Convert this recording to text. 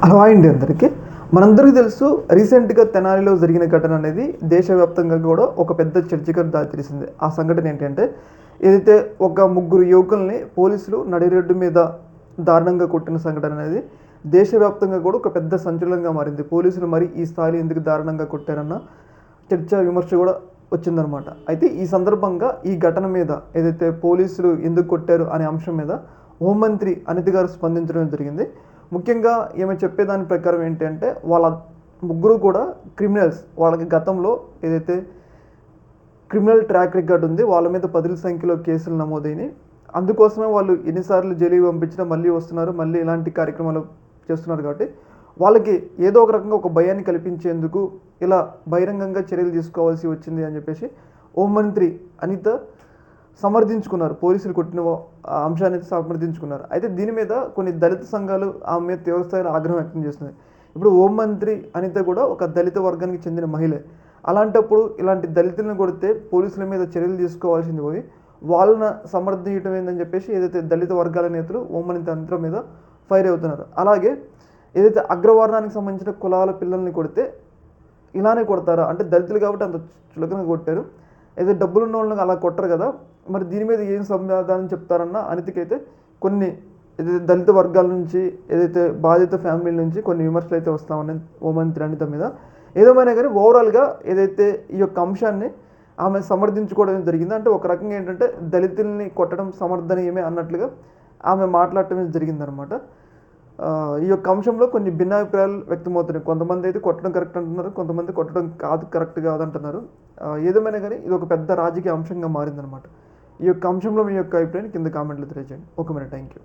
Hello అండి అందరికీ. మనందరికీ తెలుసు, రీసెంట్గా తెనాలిలో జరిగిన ఘటన అనేది దేశవ్యాప్తంగా కూడా ఒక పెద్ద చర్చగా దారితీసింది. ఆ సంఘటన ఏంటంటే, ఏదైతే ఒక ముగ్గురు యువకుల్ని పోలీసులు నడిరెడ్డు మీద దారుణంగా కొట్టిన సంఘటన అనేది దేశవ్యాప్తంగా కూడా ఒక పెద్ద సంచలనంగా మారింది. పోలీసులు మరి ఈ స్థాయిలో ఎందుకు దారుణంగా కొట్టారన్న చర్చ విమర్శ కూడా వచ్చిందనమాట. అయితే ఈ సందర్భంగా ఈ ఘటన మీద ఏదైతే పోలీసులు ఎందుకు కొట్టారు అనే అంశం మీద హోంమంత్రి అనిత గారు స్పందించడం జరిగింది. ముఖ్యంగా ఈమె చెప్పేదాని ప్రకారం ఏంటంటే, వాళ్ళ ముగ్గురు కూడా క్రిమినల్స్. వాళ్ళకి గతంలో ఏదైతే క్రిమినల్ ట్రాక్ రికార్డ్ ఉంది, వాళ్ళ మీద పదుల సంఖ్యలో కేసులు నమోదైనవి. అందుకోసమే వాళ్ళు ఎన్నిసార్లు జైలుకి పంపించినా మళ్ళీ వస్తున్నారు, మళ్ళీ ఇలాంటి కార్యక్రమాలు చేస్తున్నారు. కాబట్టి వాళ్ళకి ఏదో ఒక రకంగా ఒక భయాన్ని కల్పించేందుకు ఇలా బహిరంగంగా చర్యలు తీసుకోవాల్సి వచ్చింది అని చెప్పేసి హోంమంత్రి అనిత సమర్థించుకున్నారు. పోలీసులు కొట్టిన అంశాన్ని అయితే సమర్థించుకున్నారు. అయితే దీని మీద కొన్ని దళిత సంఘాలు ఆమె మీద తీవ్రస్థాయిలో ఆగ్రహం వ్యక్తం చేస్తున్నాయి. ఇప్పుడు హోంమంత్రి అనిత కూడా ఒక దళిత వర్గానికి చెందిన మహిళే. అలాంటప్పుడు ఇలాంటి దళితులను కొడితే పోలీసుల మీద చర్యలు తీసుకోవాల్సింది పోయి వాళ్ళని సమర్థించడం ఏందని చెప్పేసి ఏదైతే దళిత వర్గాల నేతలు హోంమంత్రి అనిత మీద ఫైర్ అవుతున్నారు. అలాగే ఏదైతే అగ్రవర్ణానికి సంబంధించిన కులాల పిల్లల్ని కొడితే ఇలానే కొడతారా అంటే, దళితులు కాబట్టి అంత చులకనగా కొట్టారు, ఏదో డబ్బులున్న వాళ్ళని అలా కొట్టరు కదా, మరి దీని మీద ఏం సమాధానం చెప్తారన్న అనితకైతే కొన్ని ఏదైతే దళిత వర్గాల నుంచి, ఏదైతే బాధిత ఫ్యామిలీ నుంచి కొన్ని విమర్శలు అయితే వస్తూ ఉన్నాయి హోంమంత్రి అనిత మీద. ఏదేమైనా కానీ ఓవరాల్గా ఏదైతే ఈ యొక్క అంశాన్ని ఆమె సమర్థించుకోవడం జరిగింది. అంటే ఒక రకంగా ఏంటంటే, దళితుల్ని కొట్టడం సమర్థనీయమే అన్నట్లుగా ఆమె మాట్లాడటం జరిగిందనమాట. ఈ యొక్క అంశంలో కొన్ని భిన్నాభిప్రాయాలు వ్యక్తమవుతున్నాయి. కొంతమంది అయితే కొట్టడం కరెక్ట్ అంటున్నారు, కొంతమంది కొట్టడం కరెక్ట్ కాదంటున్నారు. ఏదేమైనా కానీ ఇది ఒక పెద్ద రాజకీయ అంశంగా మారిందనమాట. ఈ యొక్క అంశంలో మీ యొక్క అభిప్రాయాన్ని కింద కామెంట్లు తెలియజేయండి. Okay, thank you.